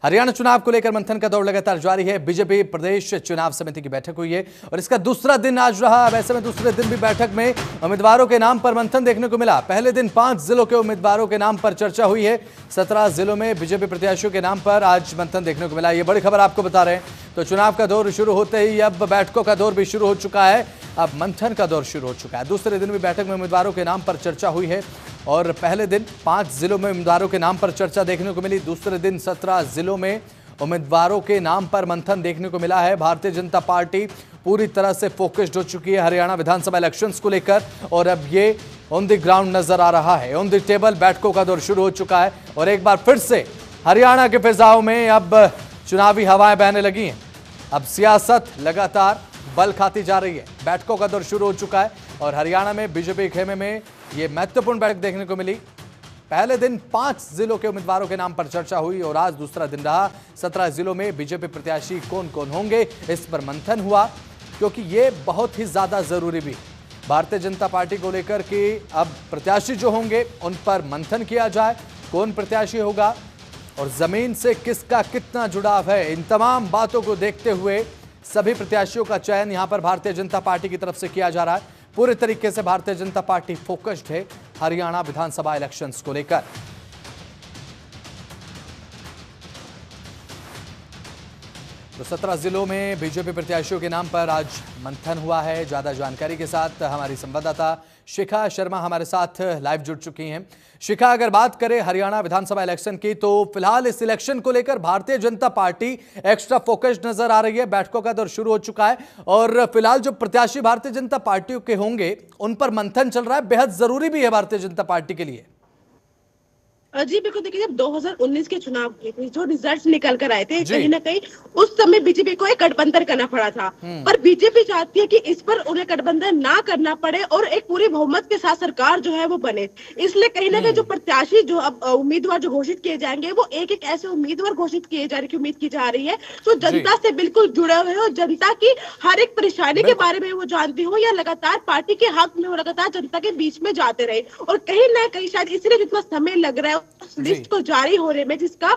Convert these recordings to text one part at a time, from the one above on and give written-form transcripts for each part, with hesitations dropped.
हरियाणा चुनाव को लेकर मंथन का दौर लगातार जारी है। बीजेपी प्रदेश चुनाव समिति की बैठक हुई है और इसका दूसरा दिन आज रहा। अब ऐसे में दूसरे दिन भी बैठक में उम्मीदवारों के नाम पर मंथन देखने को मिला। पहले दिन 5 जिलों के उम्मीदवारों के नाम पर चर्चा हुई है। 17 जिलों में बीजेपी प्रत्याशियों के नाम पर आज मंथन देखने को मिला। ये बड़ी खबर आपको बता रहे हैं। तो चुनाव का दौर शुरू होते ही अब बैठकों का दौर भी शुरू हो चुका है। अब मंथन का दौर शुरू हो चुका है। दूसरे दिन भी बैठक में उम्मीदवारों के नाम पर चर्चा हुई है और पहले दिन 5 जिलों में उम्मीदवारों के नाम पर चर्चा देखने को मिली। दूसरे दिन 17 जिलों में उम्मीदवारों के नाम पर मंथन देखने को मिला है। भारतीय जनता पार्टी पूरी तरह से फोकस्ड हो चुकी है हरियाणा विधानसभा इलेक्शंस को लेकर और अब ये ऑन द ग्राउंड नजर आ रहा है। ऑन द टेबल बैठकों का दौर शुरू हो चुका है और एक बार फिर से हरियाणा के फिजाओं में अब चुनावी हवाएं बहने लगी हैं। अब सियासत लगातार बल खाती जा रही है। बैठकों का दौर शुरू हो चुका है और हरियाणा में बीजेपी खेमे में ये महत्वपूर्ण बैठक देखने को मिली। पहले दिन 5 जिलों के उम्मीदवारों के नाम पर चर्चा हुई और आज दूसरा दिन रहा। 17 जिलों में बीजेपी प्रत्याशी कौन कौन होंगे इस पर मंथन हुआ, क्योंकि ये बहुत ही ज्यादा जरूरी भी भारतीय जनता पार्टी को लेकर कि अब प्रत्याशी जो होंगे उन पर मंथन किया जाए। कौन प्रत्याशी होगा और जमीन से किसका कितना जुड़ाव है, इन तमाम बातों को देखते हुए सभी प्रत्याशियों का चयन यहां पर भारतीय जनता पार्टी की तरफ से किया जा रहा है। पूरे तरीके से भारतीय जनता पार्टी फोकस्ड है हरियाणा विधानसभा इलेक्शंस को लेकर। तो 17 जिलों में बीजेपी प्रत्याशियों के नाम पर आज मंथन हुआ है। ज्यादा जानकारी के साथ हमारी संवाददाता शिखा शर्मा हमारे साथ लाइव जुड़ चुकी हैं। शिखा, अगर बात करें हरियाणा विधानसभा इलेक्शन की, तो फिलहाल इस इलेक्शन को लेकर Bharatiya Janata party extra focused नजर आ रही है। बैठकों का दौर शुरू हो चुका है और फिलहाल जो प्रत्याशी भारतीय जनता पार्टी के होंगे उन पर मंथन चल रहा है। बेहद जरूरी भी है भारतीय जनता पार्टी के लिए। जी बिल्कुल, देखिए जब 2019 के चुनाव के जो रिजल्ट्स निकल कर आए थे, कहीं ना कहीं उस समय बीजेपी को एक गठबंधन करना पड़ा था, पर बीजेपी चाहती है कि इस पर उन्हें गठबंधन ना करना पड़े और एक पूरी बहुमत के साथ सरकार जो है वो बने। इसलिए कहीं ना कहीं जो प्रत्याशी जो अब उम्मीदवार जो घोषित किए जाएंगे वो एक एक ऐसे उम्मीदवार घोषित किए जाने की उम्मीद की जा रही है जो जनता से बिल्कुल जुड़े हुए हो, जनता की हर एक परेशानी के बारे में वो जानती हो या लगातार पार्टी के हक में वो लगातार जनता के बीच में जाते रहे। और कहीं ना कहीं शायद इसलिए जितना समय लग रहा है लिस्ट को जारी होने में, जिसका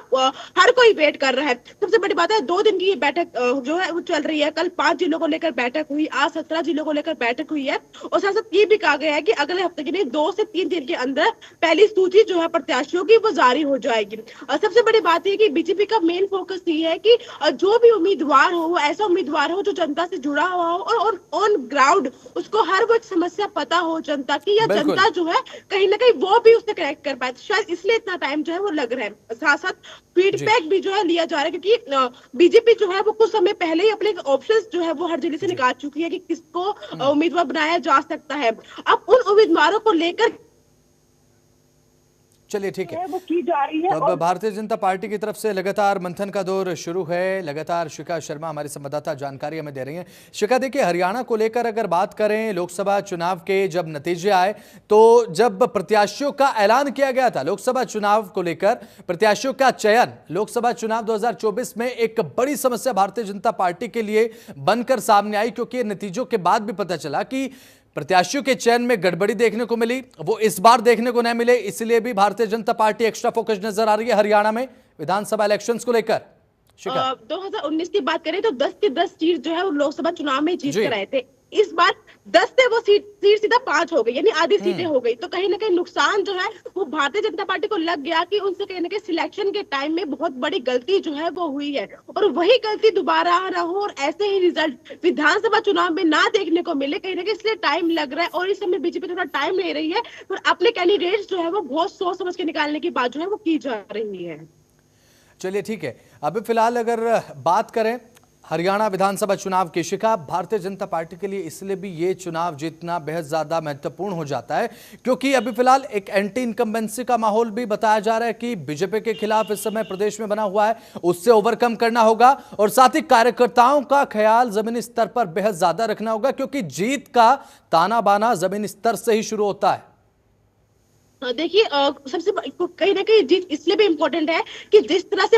हर कोई वेट कर रहा है। सबसे बड़ी बात है 2 दिन की ये बैठक जो है वो चल रही है। कल 5 जिलों को लेकर बैठक हुई, आज 17 जिलों को लेकर बैठक हुई है और साथ साथ ये भी कहा गया है कि अगले हफ्ते के लिए 2 से 3 दिन के अंदर पहली सूची जो है प्रत्याशियों की वो जारी हो जाएगी। और सबसे बड़ी बात है कि बीजेपी का मेन फोकस ये है कि जो भी उम्मीदवार हो वो ऐसा उम्मीदवार हो जो जनता से जुड़ा हुआ हो और ऑन ग्राउंड उसको हर वो एक समस्या पता हो जनता की, या जनता जो है कहीं ना कहीं वो भी उससे कनेक्ट कर पाए। शायद इसलिए इतना टाइम जो है वो लग रहा है। साथ साथ फीडबैक भी जो है लिया जा रहा है, क्योंकि बीजेपी जो है वो कुछ समय पहले ही अपने ऑप्शंस जो है वो हर जिले से निकाल चुकी है कि किसको उम्मीदवार बनाया जा सकता है। अब उन उम्मीदवारों को लेकर चलिए ठीक है, वो की जा रही है। तो अब भारतीय जनता पार्टी की तरफ से लगातार मंथन का दौर शुरू है। लगातार शिखा शर्मा हमारी संवाददाता जानकारी हमें दे रही हैं। शिखा, देखिए हरियाणा को लेकर अगर बात करें, लोकसभा चुनाव के जब नतीजे आए तो जब प्रत्याशियों का ऐलान किया गया था लोकसभा चुनाव को लेकर, प्रत्याशियों का चयन लोकसभा चुनाव 2024 में एक बड़ी समस्या भारतीय जनता पार्टी के लिए बनकर सामने आई, क्योंकि नतीजों के बाद भी पता चला कि प्रत्याशियों के चयन में गड़बड़ी देखने को मिली, वो इस बार देखने को नहीं मिले। इसलिए भी Bharatiya Janata party extra focus नजर आ रही है हरियाणा में विधानसभा इलेक्शंस को लेकर। 2019 की बात करें तो 10 की 10 सीट जो है वो लोकसभा चुनाव में जीत कर आए थे। इस बार 10 से वो सीट सीधा 5 हो गई, यानी आधी सीटें हो गई। तो कहीं ना कहीं नुकसान जो है वो भारतीय जनता पार्टी को लग गया कि उनसे कहीं ना कहीं सिलेक्शन के टाइम में बहुत बड़ी गलती जो है वो हुई है और वही गलती दोबारा ना हो और ऐसे ही रिजल्ट विधानसभा चुनाव में ना देखने को मिले। कहीं ना कहीं इसलिए टाइम लग रहा है और इस समय बीजेपी थोड़ा टाइम ले रही है और अपने कैंडिडेट्स जो है वो बहुत सोच समझ के निकालने की बात जो है वो की जा रही है। चलिए ठीक है, अभी फिलहाल अगर बात करें हरियाणा विधानसभा चुनाव की, शिखा, भारतीय जनता पार्टी के लिए इसलिए भी ये चुनाव जीतना बेहद ज्यादा महत्वपूर्ण हो जाता है क्योंकि अभी फिलहाल एक एंटी इनकम्बेंसी का माहौल भी बताया जा रहा है कि बीजेपी के खिलाफ इस समय प्रदेश में बना हुआ है, उससे ओवरकम करना होगा और साथ ही कार्यकर्ताओं का ख्याल जमीनी स्तर पर बेहद ज्यादा रखना होगा, क्योंकि जीत का ताना बाना जमीनी स्तर से ही शुरू होता है। देखिए सबसे कहीं ना कहीं जीत इसलिए भी इम्पोर्टेंट है कि जिस तरह से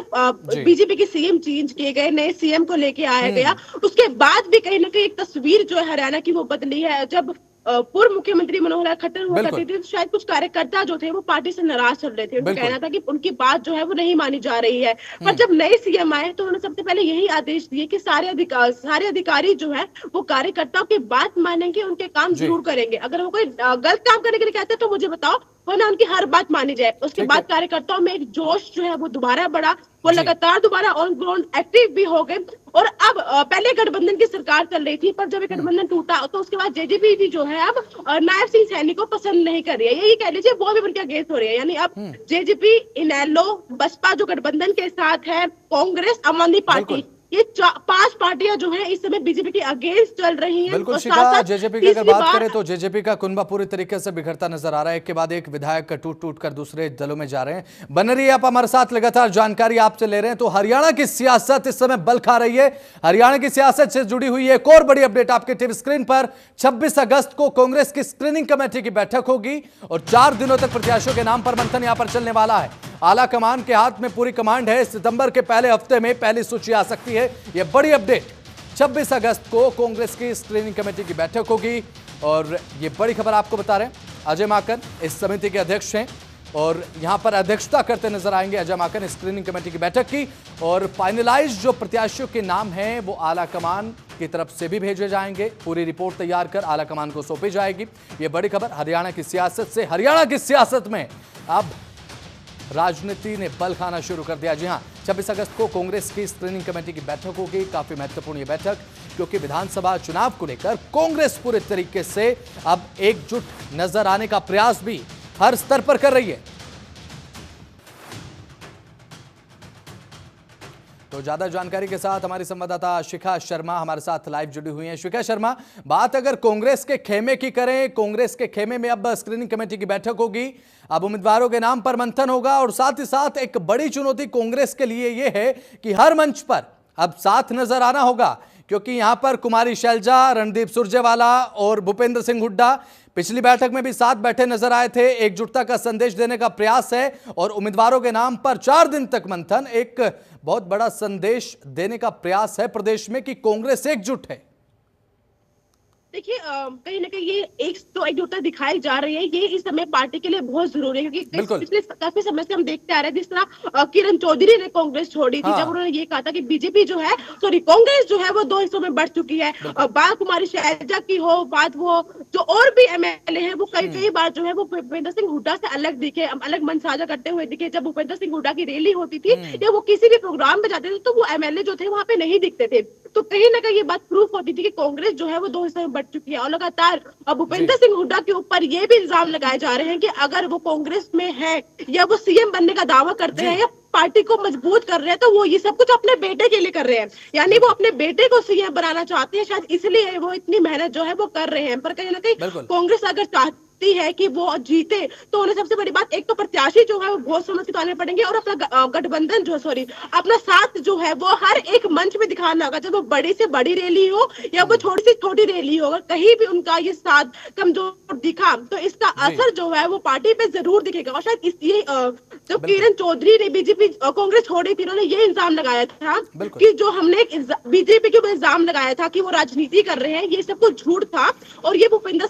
बीजेपी के सीएम चेंज किए गए, नए सीएम को लेके आया गया, उसके बाद भी कहीं ना कहीं एक तस्वीर जो है हरियाणा की वो बदली है। जब पूर्व मुख्यमंत्री मनोहर लाल खट्टर हुआ बिल्कुल। करते थे, तो शायद कुछ कार्यकर्ता जो थे वो पार्टी से नाराज चल रहे थे। उनका बिल्कुल। कहना था कि उनकी बात जो है वो नहीं मानी जा रही है। पर जब नए सीएम आए तो उन्होंने सबसे पहले यही आदेश दिए कि सारे अधिकारी जो है वो कार्यकर्ताओं की बात मानेंगे, उनके काम जी। जरूर करेंगे। अगर वो कोई गलत काम करने के लिए कहते हैं तो मुझे बताओ, वरना उनकी हर बात मानी जाए। उसके ठीक है। बाद कार्यकर्ताओं में एक जोश जो है वो दोबारा बढ़ा, वो जी। लगातार दोबारा ऑन ग्राउंड एक्टिव भी हो गए। और अब पहले गठबंधन की सरकार चल रही थी, पर जब ये गठबंधन टूटा तो उसके बाद जेजेपी भी जो है अब नायब सिंह सैनी को पसंद नहीं कर रही है, यही कह लीजिए, वो भी उनके अगेंस्ट हो रही है। यानी अब जेजेपी, इनेलो, बसपा जो गठबंधन के साथ है, कांग्रेस, आम आदमी पार्टी, बिल्कुल। ये 5 पार्टियां जो हैं इस समय बीजेपी के अगेंस्ट चल रही हैं। बिल्कुल और शिखा, साथ-साथ जेजेपी की अगर तीसरी बात बार करें तो जेजेपी का कुनबा पूरी तरीके से बिखरता नजर आ रहा है। एक के बाद एक विधायक टूट कर दूसरे दलों में जा रहे हैं। बन रही है, आप हमारे साथ लगातार जानकारी आपसे ले रहे हैं। तो हरियाणा की सियासत इस समय बल खा रही है। हरियाणा की सियासत से जुड़ी हुई एक और बड़ी अपडेट आपके टीवी स्क्रीन पर। 26 अगस्त को कांग्रेस की स्क्रीनिंग कमेटी की बैठक होगी और 4 दिनों तक प्रत्याशियों के नाम पर मंथन यहां पर चलने वाला है। आला कमान के हाथ में पूरी कमांड है। सितंबर के पहले हफ्ते में पहली सूची आ सकती है। यह बड़ी अपडेट। 26 अगस्त को कांग्रेस की स्क्रीनिंग कमेटी की बैठक होगी और यह बड़ी खबर आपको बता रहे हैं। अजय माकन इस समिति के अध्यक्ष हैं और यहां पर अध्यक्षता करते नजर आएंगे अजय माकन स्क्रीनिंग कमेटी की बैठक की। और फाइनलाइज जो प्रत्याशियों के नाम हैं वो आला कमान की तरफ से भी भेजे जाएंगे। पूरी रिपोर्ट तैयार कर आला कमान को सौंपी जाएगी। यह बड़ी खबर हरियाणा की सियासत से। हरियाणा की सियासत में अब राजनीति ने बल खाना शुरू कर दिया। जी हां, 26 अगस्त को कांग्रेस की स्क्रीनिंग कमेटी की बैठक होगी। काफी महत्वपूर्ण यह बैठक, क्योंकि विधानसभा चुनाव को लेकर कांग्रेस पूरे तरीके से अब एकजुट नजर आने का प्रयास भी हर स्तर पर कर रही है। तो ज्यादा जानकारी के साथ हमारी संवाददाता शिखा शर्मा हमारे साथ लाइव जुड़ी हुई हैं। शिखा शर्मा, बात अगर कांग्रेस के खेमे की करें, कांग्रेस के खेमे में अब स्क्रीनिंग कमेटी की बैठक होगी, अब उम्मीदवारों के नाम पर मंथन होगा और साथ ही साथ एक बड़ी चुनौती कांग्रेस के लिए यह है कि हर मंच पर अब साथ नजर आना होगा, क्योंकि यहां पर कुमारी शैलजा, रणदीप सुरजेवाला और भूपेंद्र सिंह हुड्डा पिछली बैठक में भी साथ बैठे नजर आए थे। एकजुटता का संदेश देने का प्रयास है और उम्मीदवारों के नाम पर 4 दिन तक मंथन एक बहुत बड़ा संदेश देने का प्रयास है प्रदेश में कि कांग्रेस एकजुट है। देखिए, कहीं ना कहीं ये एक तो एकजुटता दिखाई जा रही है, ये इस समय पार्टी के लिए बहुत जरूरी है, क्योंकि पिछले काफी समय से हम देखते आ रहे हैं जिस तरह किरण चौधरी ने कांग्रेस छोड़ी थी, जब उन्होंने ये कहा था कि बीजेपी जो है, सॉरी कांग्रेस जो है वो 2 हिस्सों में बढ़ चुकी है। बात कुमारी शैलजा की हो, बात वो जो और भी एमएलए हैं, वो कई बार जो है वो भूपेंद्र सिंह हुड्डा से अलग दिखे, अलग मंच साझा करते हुए दिखे। जब भूपेंद्र सिंह हुड्डा की रैली होती थी या वो किसी भी प्रोग्राम में जाते थे तो वो एमएलए जो थे वहां पे नहीं दिखते थे। तो कहीं ना कहीं ये बात प्रूफ होती थी कि कांग्रेस जो है वो 2 हिस्सों में बढ़ चुकी है। और लगातार भूपेंद्र सिंह हुड्डा के ऊपर ये भी इल्जाम लगाए जा रहे हैं कि अगर वो कांग्रेस में है या वो सीएम बनने का दावा करते हैं या पार्टी को मजबूत कर रहे हैं, तो वो ये सब कुछ अपने बेटे के लिए कर रहे हैं। यानी वो अपने बेटे को सीएम बनाना चाहते हैं, शायद इसलिए वो इतनी मेहनत जो है वो कर रहे हैं। पर कहीं ना कहीं कांग्रेस अगर चाहती है कि वो जीते तो उन्हें सबसे बड़ी बात, एक तो प्रत्याशी जो है वो बहुत समझ के आने पड़ेंगे और अपना गठबंधन जो अपना साथ जो है वो हर एक मंच में दिखाना होगा, चाहे वो बड़ी से बड़ी रैली हो या वो छोटी से छोटी रैली हो। अगर कहीं भी उनका ये साथ कमजोर दिखा तो इसका असर जो है वो पार्टी पे जरूर दिखेगा। और शायद इसलिए जब किरण चौधरी ने बीजेपी कांग्रेस छोड़ी थी, उन्होंने ये इल्जाम लगाया था कि जो हमने बीजेपी के ऊपर इल्जाम लगाया था कि वो राजनीति कर रहे हैं, ये सब कुछ झूठ था और ये भूपेंद्र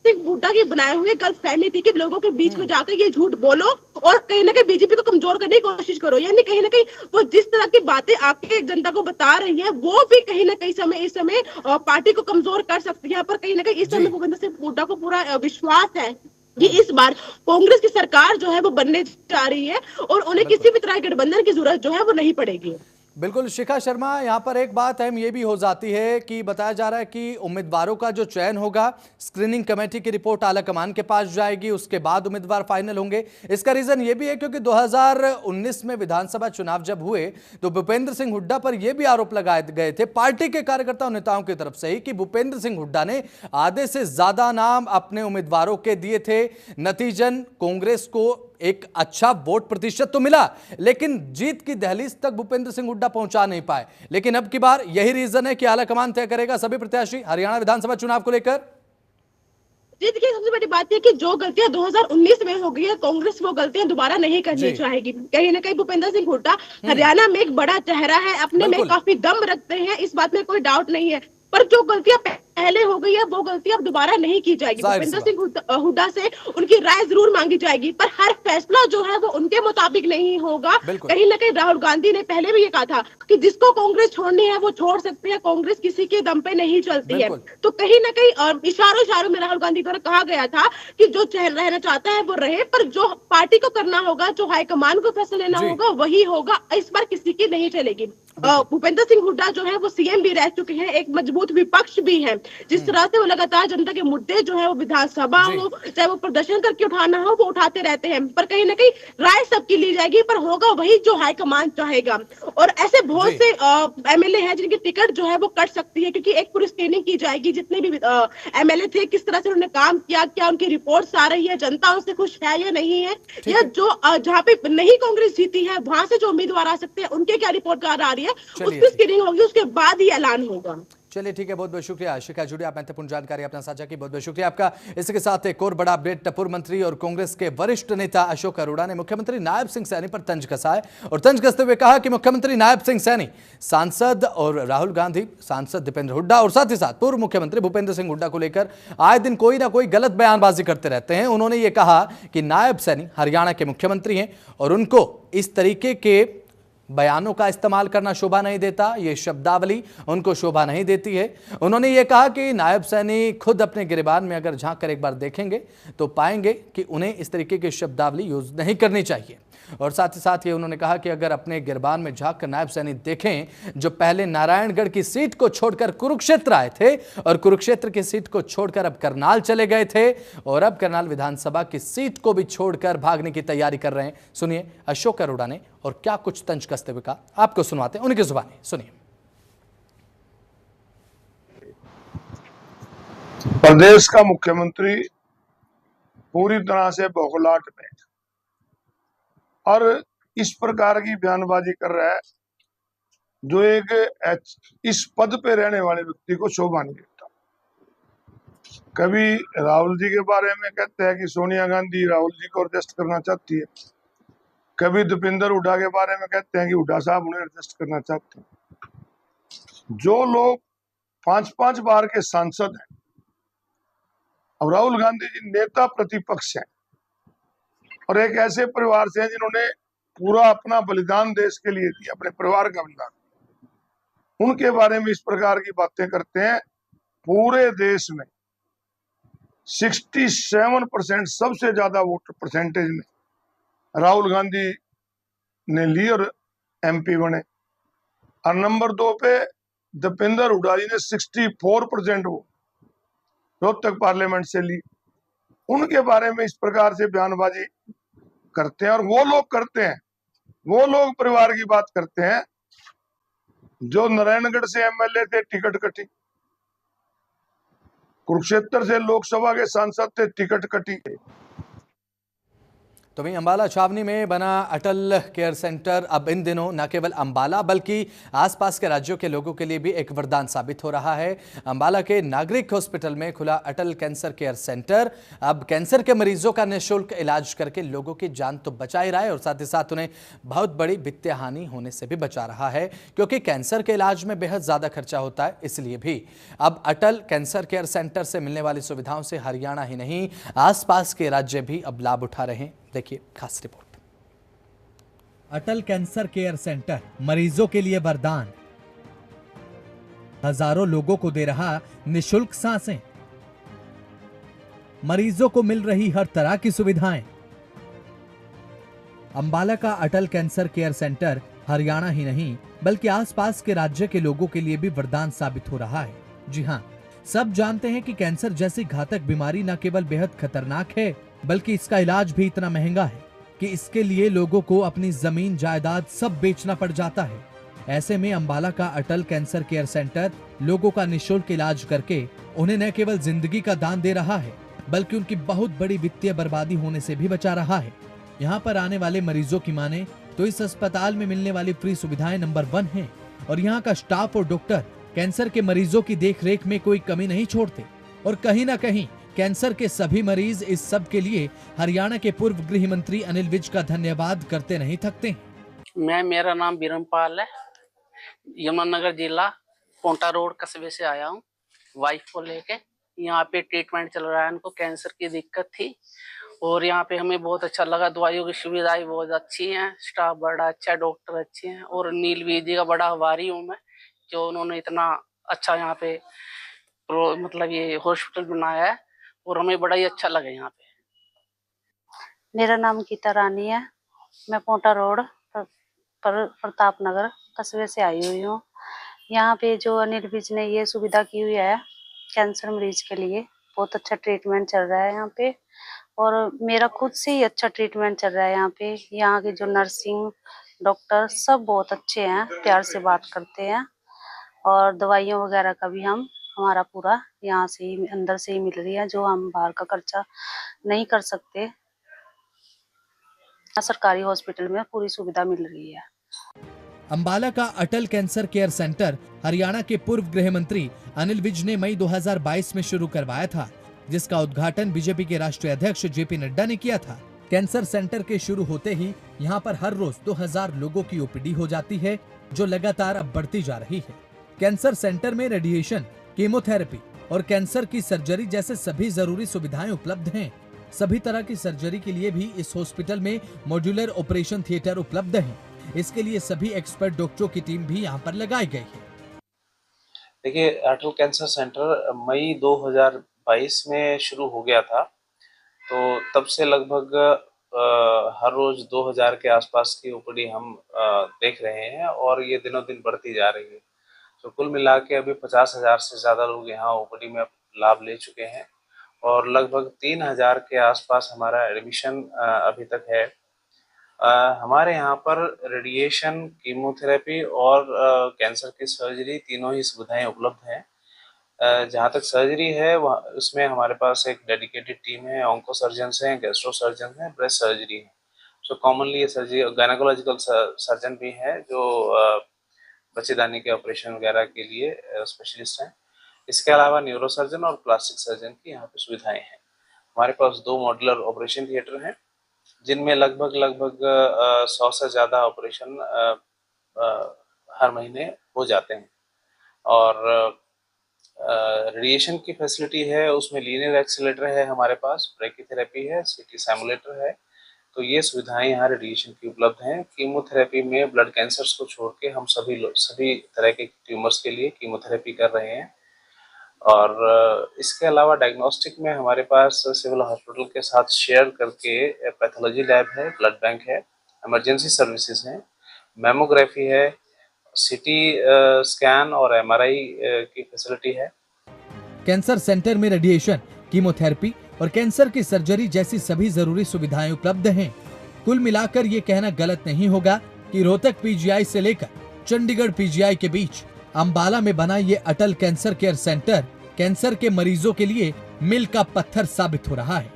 सिंह हुड्डा के बनाए हुए गलत फहमी थी कि लोगों के बीच में जाकर ये झूठ बोलो और कहीं ना कहीं बीजेपी को कमजोर करने की कोशिश करो। यानी कहीं ना कहीं वो जिस तरह की बातें आपके जनता को बता रही है वो भी कहीं ना कहीं इस समय पार्टी को कमजोर कर सकती है। पर कहीं ना कहीं इस समय भूपेंद्र सिंह हुड्डा को पूरा विश्वास है कि इस बार कांग्रेस की सरकार जो है वो बनने जा रही है और उन्हें किसी भी तरह के गठबंधन की जरूरत जो है वो नहीं पड़ेगी। बिल्कुल शिखा शर्मा, यहाँ पर एक बात अहम ये भी हो जाती है कि बताया जा रहा है कि उम्मीदवारों का जो चयन होगा, स्क्रीनिंग कमेटी की रिपोर्ट आला कमान के पास जाएगी, उसके बाद उम्मीदवार फाइनल होंगे। इसका रीजन ये भी है क्योंकि 2019 में विधानसभा चुनाव जब हुए तो भूपेंद्र सिंह हुड्डा पर यह भी आरोप लगाए गए थे पार्टी के कार्यकर्ता नेताओं की तरफ से ही कि भूपेंद्र सिंह हुड्डा ने आधे से ज्यादा नाम अपने उम्मीदवारों के दिए थे। नतीजन कांग्रेस को एक अच्छा वोट प्रतिशत तो मिला, लेकिन जीत की दहलीज तक भूपेंद्र सिंह हुड्डा पहुंचा नहीं पाए। लेकिन अब की बार यही रीजन है कि आला कमान तय करेगा सभी प्रत्याशी हरियाणा विधानसभा चुनाव को लेकर। जी देखिए, सबसे बड़ी बात है कि जो गलतियां 2019 में हो गई है, कांग्रेस वो गलतियां दोबारा नहीं करनी चाहेगी। कहीं ना कहीं भूपेंद्र सिंह हुड्डा हरियाणा में एक बड़ा चेहरा है, अपने में काफी दम रखते हैं, इस बात में कोई डाउट नहीं है। पर जो गलतियां पहले हो गई है वो गलती अब दोबारा नहीं की जाएगी। जाहिर सी भूपेंद्र बात। सिंह हुड्डा से उनकी राय जरूर मांगी जाएगी, पर हर फैसला जो है वो उनके मुताबिक नहीं होगा। बिल्कुल। कहीं ना कहीं राहुल गांधी ने पहले भी ये कहा था कि जिसको कांग्रेस छोड़नी है वो छोड़ सकते हैं, कांग्रेस किसी के दम पे नहीं चलती है। बिल्कुल। तो कहीं ना कहीं इशारों इशारों में राहुल गांधी द्वारा कहा गया था कि जो रहना चाहता है वो रहे, पर जो पार्टी को करना होगा, जो हाईकमान को फैसला लेना जी। होगा वही होगा। इस बार किसी की नहीं चलेगी। भूपेंद्र सिंह हुड्डा जो है वो सीएम भी रह चुके हैं, एक मजबूत विपक्ष भी है। जिस तरह से वो लगातार जनता के मुद्दे जो है वो विधानसभा जी। हो, चाहे वो प्रदर्शन करके उठाना हो, वो उठाते रहते हैं। पर कहीं ना कहीं राय सबकी ली जाएगी, पर होगा वही जो हाईकमान चाहेगा। और ऐसे बहुत जी। से एमएलए हैं जिनकी टिकट जो है वो कट सकती है, क्योंकि एक पूरी स्क्रीनिंग की जाएगी जितने भी एमएलए थे, किस तरह से उन्होंने काम किया, क्या उनकी रिपोर्ट्स आ रही है, जनता उनसे खुश है या नहीं है, ठीक या है। जो जहाँ पे नहीं कांग्रेस जीती है वहां से जो उम्मीदवार आ सकते हैं उनके क्या रिपोर्ट कार्ड आ रही है, चलिए उसकी ठीक। स्क्रीनिंग होगी, उसके बाद ही ऐलान होगा। चलिए ठीक है, बहुत बहुत शुक्रिया शिखा जुड़ी, आप महत्वपूर्ण जानकारी अपना साझा की, बहुत बहुत शुक्रिया आपका। इसके साथ एक और बड़ा अपडेट, पूर्व मंत्री और कांग्रेस के वरिष्ठ नेता अशोक अरोड़ा ने मुख्यमंत्री नायब सिंह सैनी पर तंज कसा है और तंज कसते हुए कहा कि मुख्यमंत्री नायब सिंह सैनी सांसद और राहुल गांधी, सांसद दीपेंद्र हुड्डा और साथ ही साथ पूर्व मुख्यमंत्री भूपेंद्र सिंह हुड्डा को लेकर आए दिन कोई ना कोई गलत बयानबाजी करते रहते हैं। उन्होंने ये कहा कि नायब सैनी हरियाणा के मुख्यमंत्री हैं और उनको इस तरीके के बयानों का इस्तेमाल करना शोभा नहीं देता, ये शब्दावली उनको शोभा नहीं देती है। उन्होंने ये कहा कि नायब सैनी खुद अपने गिरेबान में अगर झांक कर एक बार देखेंगे तो पाएंगे कि उन्हें इस तरीके की शब्दावली यूज नहीं करनी चाहिए। और साथ ही साथ ये उन्होंने कहा कि अगर अपने गिरबान में झांक कर नायब सैनी देखें, जो पहले नारायणगढ़ की सीट को छोड़कर कुरुक्षेत्र आए थे और कुरुक्षेत्र की सीट को छोड़कर अब करनाल चले गए थे और अब करनाल विधानसभा की सीट को भी छोड़कर भागने की तैयारी कर रहे हैं। सुनिए अशोक अरोड़ा ने और क्या कुछ तंज कसते हुए कहा, आपको सुनवाते हैं उनकी जुबानी, सुनिए। प्रदेश का मुख्यमंत्री पूरी तरह से बौखलाहट में और इस प्रकार की बयानबाजी कर रहा है जो एक इस पद पे रहने वाले व्यक्ति को शोभा नहीं देता। कभी राहुल जी के बारे में कहते हैं कि सोनिया गांधी राहुल जी को एडजस्ट करना चाहती है, कभी दीपेंद्र हुड्डा के बारे में कहते हैं कि हुड्डा साहब उन्हें एडजस्ट करना चाहते हैं। जो लोग 5-5 बार के सांसद हैं और राहुल गांधी जी नेता प्रतिपक्ष हैं और एक ऐसे परिवार से हैं जिन्होंने पूरा अपना बलिदान देश के लिए दिया, अपने परिवार का बलिदान, उनके बारे में इस प्रकार की बातें करते हैं। पूरे देश में 67% सबसे ज्यादा वोट परसेंटेज में राहुल गांधी ने ली और एमपी बने, और नंबर 2 पे दीपेंद्र हुड्डा जी ने 64% वोट रोहतक पार्लियामेंट से ली। उनके बारे में इस प्रकार से बयानबाजी करते हैं और वो लोग करते हैं, वो लोग परिवार की बात करते हैं जो नारायणगढ़ से एमएलए थे, टिकट कटी, कुरुक्षेत्र से लोकसभा के सांसद थे, टिकट कटी। तो वहीं अंबाला छावनी में बना अटल केयर सेंटर अब इन दिनों न केवल अंबाला बल्कि आसपास के राज्यों के लोगों के लिए भी एक वरदान साबित हो रहा है। अंबाला के नागरिक हॉस्पिटल में खुला अटल कैंसर केयर सेंटर अब कैंसर के मरीजों का निःशुल्क इलाज करके लोगों की जान तो बचा ही रहा है और साथ ही साथ उन्हें बहुत बड़ी वित्तीय हानि होने से भी बचा रहा है, क्योंकि कैंसर के इलाज में बेहद ज्यादा खर्चा होता है। इसलिए भी अब अटल कैंसर केयर सेंटर से मिलने वाली सुविधाओं से हरियाणा ही नहीं आसपास के राज्य भी अब लाभ उठा रहे हैं। देखिए खास रिपोर्ट। अटल कैंसर केयर सेंटर मरीजों के लिए वरदान, हजारों लोगों को दे रहा निशुल्क सांसें, मरीजों को मिल रही हर तरह की सुविधाएं। अंबाला का अटल कैंसर केयर सेंटर हरियाणा ही नहीं बल्कि आसपास के राज्य के लोगों के लिए भी वरदान साबित हो रहा है। जी हां, सब जानते हैं कि कैंसर जैसी घातक बीमारी न केवल बेहद खतरनाक है बल्कि इसका इलाज भी इतना महंगा है कि इसके लिए लोगों को अपनी जमीन जायदाद सब बेचना पड़ जाता है। ऐसे में अंबाला का अटल कैंसर केयर सेंटर लोगों का निःशुल्क इलाज करके उन्हें न केवल जिंदगी का दान दे रहा है बल्कि उनकी बहुत बड़ी वित्तीय बर्बादी होने से भी बचा रहा है। यहाँ पर आने वाले मरीजों की माने तो इस अस्पताल में मिलने वाली फ्री सुविधाएं नंबर 1 हैं और यहाँ का स्टाफ और डॉक्टर कैंसर के मरीजों की देखरेख में कोई कमी नहीं छोड़ते और कहीं ना कहीं कैंसर के सभी मरीज इस सब के लिए हरियाणा के पूर्व गृह मंत्री अनिल विज का धन्यवाद करते नहीं थकते। मेरा नाम बीरमपाल है, यमुनानगर जिला पोंटा रोड कस्बे से आया हूँ। वाइफ को लेके। यहाँ पे ट्रीटमेंट चल रहा है, उनको कैंसर की दिक्कत थी और यहाँ पे हमें बहुत अच्छा लगा। दवाइयों की सुविधाएं बहुत अच्छी हैं, स्टाफ बड़ा अच्छा है, डॉक्टर अच्छे हैं और नीलवीर जी का बड़ा आभारी हूँ मैं, जो उन्होंने इतना अच्छा यहाँ पे मतलब ये हॉस्पिटल बनाया है और हमें बड़ा ही अच्छा लगा यहाँ पे। मेरा नाम गीता रानी है। मैं पोंटा रोड प्रताप नगर कस्बे से आई हुई हूँ। यहाँ पे जो अनिल विज ने ये सुविधा की हुई है कैंसर मरीज के लिए, बहुत अच्छा ट्रीटमेंट चल रहा है यहाँ पे और मेरा खुद से ही अच्छा ट्रीटमेंट चल रहा है यहाँ पे। यहाँ के जो नर्सिंग डॉक्टर सब बहुत अच्छे हैं, प्यार से बात करते हैं और दवाइयाँ वगैरह का भी हमारा पूरा यहाँ से ही अंदर से ही मिल रही है, जो हम बाहर का खर्चा नहीं कर सकते। सरकारी हॉस्पिटल में पूरी सुविधा मिल रही है। अंबाला का अटल कैंसर केयर सेंटर हरियाणा के पूर्व गृह मंत्री अनिल विज ने मई 2022 में शुरू करवाया था, जिसका उद्घाटन बीजेपी के राष्ट्रीय अध्यक्ष जेपी नड्डा ने किया था। कैंसर सेंटर के शुरू होते ही यहां पर हर रोज 2000 लोगों की ओपीडी हो जाती है, जो लगातार अब बढ़ती जा रही है। कैंसर सेंटर में रेडिएशन, कीमोथेरेपी और कैंसर की सर्जरी जैसे सभी जरूरी सुविधाएं उपलब्ध हैं। सभी तरह की सर्जरी के लिए भी इस हॉस्पिटल में मॉड्यूलर ऑपरेशन थिएटर उपलब्ध है। इसके लिए सभी एक्सपर्ट डॉक्टरों की टीम भी यहाँ पर लगाई गई है। देखिए, अटल कैंसर सेंटर मई 2022 में शुरू हो गया था, तो तब से लगभग हर रोज 2000 के आसपास की ओपीडी हम देख रहे हैं और ये दिनों दिन बढ़ती जा रही है। तो कुल मिला के अभी 50,000 से ज़्यादा लोग यहाँ ओपीडी में लाभ ले चुके हैं और लगभग 3000 के आसपास हमारा एडमिशन अभी तक है। हमारे यहाँ पर रेडिएशन, कीमोथेरेपी और कैंसर की सर्जरी तीनों ही सुविधाएं उपलब्ध हैं। जहाँ तक सर्जरी है उसमें हमारे पास एक डेडिकेटेड टीम है, ऑन्को सर्जन्स हैं, गैस्ट्रो सर्जन हैं, ब्रेस्ट सर्जरी है। सो कॉमनली ये सर्जरी, गायनेकोलॉजिकल सर्जन भी है जो बच्चेदानी के ऑपरेशन वगैरह के लिए स्पेशलिस्ट हैं। इसके अलावा न्यूरो सर्जन और प्लास्टिक सर्जन की यहाँ पे सुविधाएं हैं। हमारे पास 2 मॉड्यूलर ऑपरेशन थिएटर हैं, जिनमें लगभग 100 से ज़्यादा ऑपरेशन हर महीने हो जाते हैं। और रेडिएशन की फैसिलिटी है, उसमें लीनियर एक्सीलरेटर है हमारे पास, ब्रैकीथेरेपी है, सीटी सिमुलेटर है। तो ये सुविधाएं यहाँ रेडिएशन की उपलब्ध हैं। कीमोथेरेपी में ब्लड कैंसर्स को छोड़ के हम सभी तरह के ट्यूमर्स के लिए कीमोथेरेपी कर रहे हैं। और इसके अलावा डायग्नोस्टिक में हमारे पास सिविल हॉस्पिटल के साथ शेयर करके पैथोलॉजी लैब है, ब्लड बैंक है, इमरजेंसी सर्विसेज हैं, मैमोग्राफी है, सीटी स्कैन और एमआरआई की फैसिलिटी है। कैंसर सेंटर में रेडिएशन, कीमोथेरेपी और कैंसर की सर्जरी जैसी सभी जरूरी सुविधाएं उपलब्ध हैं। कुल मिलाकर ये कहना गलत नहीं होगा कि रोहतक पीजीआई से लेकर चंडीगढ़ पीजीआई के बीच अंबाला में बना ये अटल कैंसर केयर सेंटर कैंसर के मरीजों के लिए मील का पत्थर साबित हो रहा है।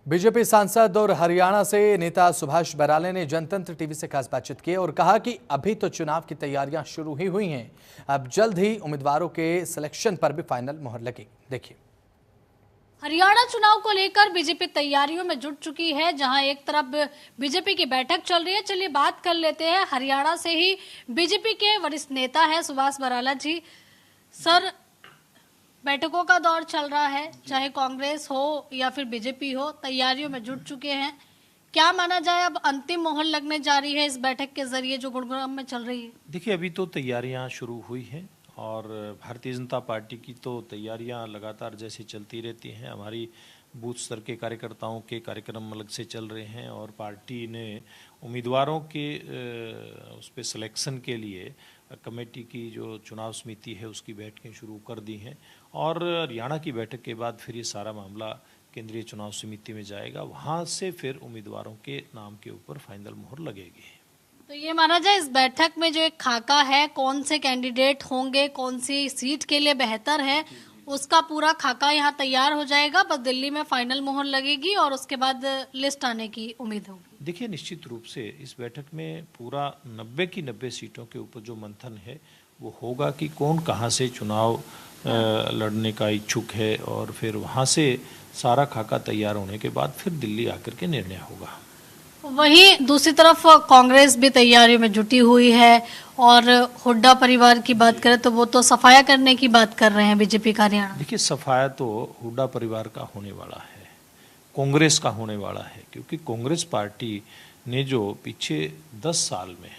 बीजेपी सांसद और हरियाणा से नेता सुभाष बराले ने जनतंत्र टीवी से खास बातचीत की और कहा कि अभी तो चुनाव की तैयारियां शुरू ही हुई हैं, अब जल्द ही उम्मीदवारों के सिलेक्शन पर भी फाइनल मोहर लगेगी। देखिए, हरियाणा चुनाव को लेकर बीजेपी तैयारियों में जुट चुकी है। जहां एक तरफ बीजेपी की बैठक चल रही है, चलिए बात कर लेते हैं। हरियाणा से ही बीजेपी के वरिष्ठ नेता है सुभाष बराला जी। सर, बैठकों का दौर चल रहा है, चाहे कांग्रेस हो या फिर बीजेपी हो, तैयारियों में जुट चुके हैं। क्या माना जाए, अब अंतिम मोहर लगने जा रही है इस बैठक के जरिए जो गुरुग्राम में चल रही है? देखिए, अभी तो तैयारियां शुरू हुई हैं और भारतीय जनता पार्टी की तो तैयारियां लगातार जैसे चलती रहती हैं। हमारी बूथ स्तर के कार्यकर्ताओं के कार्यक्रम अलग से चल रहे हैं और पार्टी ने उम्मीदवारों के उस पर सिलेक्शन के लिए कमेटी की जो चुनाव समिति है उसकी बैठकें शुरू कर दी हैं और हरियाणा की बैठक के बाद फिर ये सारा मामला केंद्रीय चुनाव समिति में जाएगा, वहाँ से फिर उम्मीदवारों के नाम के ऊपर फाइनल मोहर लगेगी। तो ये माना जाए इस बैठक में जो एक खाका है, कौन से कैंडिडेट होंगे, कौन सी सीट के लिए बेहतर है, उसका पूरा खाका यहाँ तैयार हो जाएगा, बस दिल्ली में फाइनल मोहर लगेगी और उसके बाद लिस्ट आने की उम्मीद होगी। देखिए, निश्चित रूप से इस बैठक में पूरा 90 की 90 सीटों के ऊपर जो मंथन है वो होगा कि कौन कहाँ से चुनाव लड़ने का इच्छुक है और फिर वहाँ से सारा खाका तैयार होने के बाद फिर दिल्ली आकर के निर्णय होगा। वहीं दूसरी तरफ कांग्रेस भी तैयारियों में जुटी हुई है और हुड्डा परिवार की बात करें तो वो तो सफाया करने की बात कर रहे हैं बीजेपी का हरियाणा। देखिए, सफाया तो हुड्डा परिवार का होने वाला है, कांग्रेस का होने वाला है, क्योंकि कांग्रेस पार्टी ने जो पीछे 10 साल में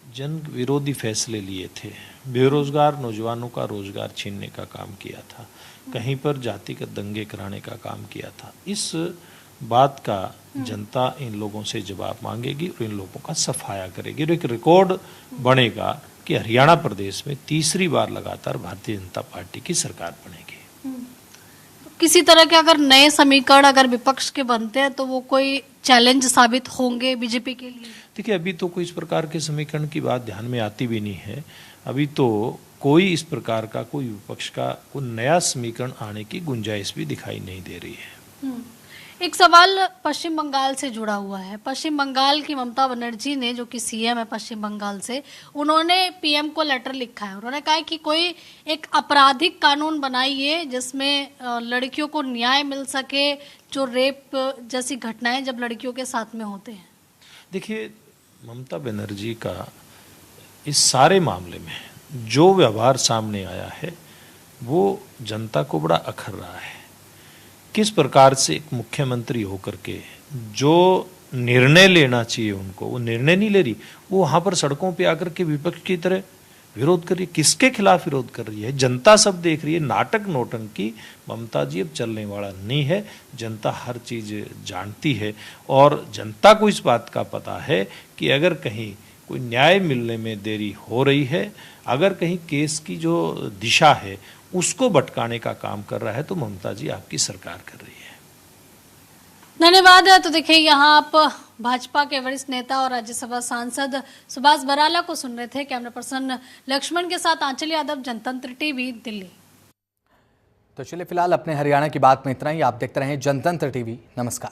जन विरोधी फैसले लिए थे, बेरोजगार नौजवानों का रोजगार छीनने का काम किया था, कहीं पर जातिगत दंगे कराने का काम किया था, इस बात का जनता इन लोगों से जवाब मांगेगी और इन लोगों का सफाया करेगी और एक रिकॉर्ड बनेगा कि हरियाणा प्रदेश में तीसरी बार लगातार भारतीय जनता पार्टी की सरकार बनेगी। किसी तरह के अगर नए समीकरण अगर विपक्ष के बनते हैं तो वो कोई चैलेंज साबित होंगे बीजेपी के लिए? देखिए, अभी तो कोई इस प्रकार के समीकरण की बात ध्यान में आती भी नहीं है। अभी तो कोई इस प्रकार का कोई विपक्ष का कोई नया समीकरण आने की गुंजाइश भी दिखाई नहीं दे रही है। एक सवाल पश्चिम बंगाल से जुड़ा हुआ है। पश्चिम बंगाल की ममता बनर्जी ने, जो कि सीएम है पश्चिम बंगाल से, उन्होंने पीएम को लेटर लिखा है। उन्होंने कहा है कि कोई एक आपराधिक कानून बनाइए जिसमें लड़कियों को न्याय मिल सके, जो रेप जैसी घटनाएं जब लड़कियों के साथ में होते हैं। देखिए, ममता बनर्जी का इस सारे मामले में जो व्यवहार सामने आया है वो जनता को बड़ा अखर रहा है। किस प्रकार से एक मुख्यमंत्री होकर के जो निर्णय लेना चाहिए उनको, वो निर्णय नहीं ले रही, वो वहां पर सड़कों पे आकर के विपक्ष की तरह विरोध कर रही है। किसके खिलाफ विरोध कर रही है? जनता सब देख रही है। नाटक नौटंकी ममता जी अब चलने वाला नहीं है। जनता हर चीज जानती है और जनता को इस बात का पता है कि अगर कहीं कोई न्याय मिलने में देरी हो रही है, अगर कहीं केस की जो दिशा है उसको भटकाने का काम कर रहा है, तो ममता जी आपकी सरकार कर रही है। धन्यवाद। तो देखिए, यहाँ आप भाजपा के वरिष्ठ नेता और राज्यसभा सांसद सुभाष बराला को सुन रहे थे। कैमरा पर्सन लक्ष्मण के साथ आंचल यादव, जनतंत्र टीवी, दिल्ली। तो चलिए फिलहाल अपने हरियाणा की बात में इतना ही। आप देखते रहें जनतंत्र टीवी। नमस्कार।